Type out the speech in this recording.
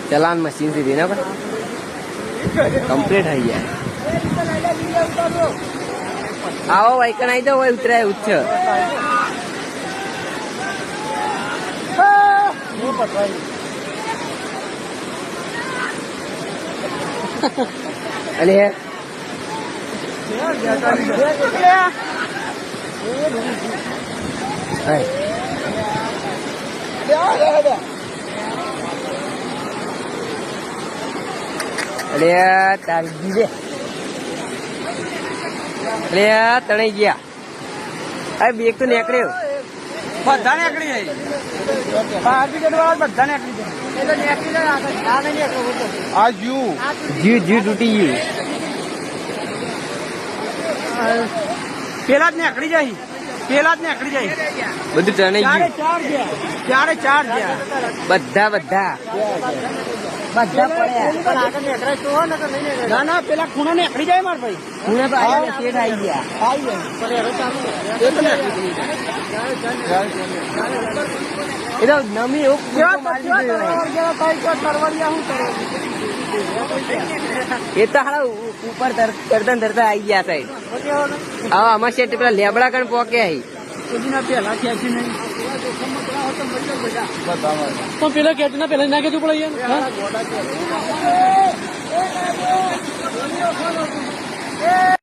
चलान machine से देना पर कंप्लीट है यार। आओ भाई कनाई दो वही उतरा है उच्च अरे अरे तारी दीदे अरे तणे गया अरे बेग तो निकले બધા નીકળી જાય બહાર ટિકિટ વાળા બધા નીકળી જાય એટલે નીકળી જાય આ નહીં નીકળો આ जी जी टूटी यू પેલા જ નીકળી જાય પેલા જ નીકળી જાય બધું તણે ગયું ચારે ચાર ગયા બધા બધા બધા પડ્યા ના ના પેલા ખૂણા નીકળી જાય માર ભાઈ ખૂણે તો આયા શેઠ આવી ગયા એ તો નમી એ તો હાલ ઉપર તરતા તરતા આવી ગયા સાહેબ હા અમાર શેઠ પેલા લેબડા કણ પોકે આવી પેલા ખેંચી નહીં પણ પેલા ખેંચના પેલા ના ખેંચવું પડે યાર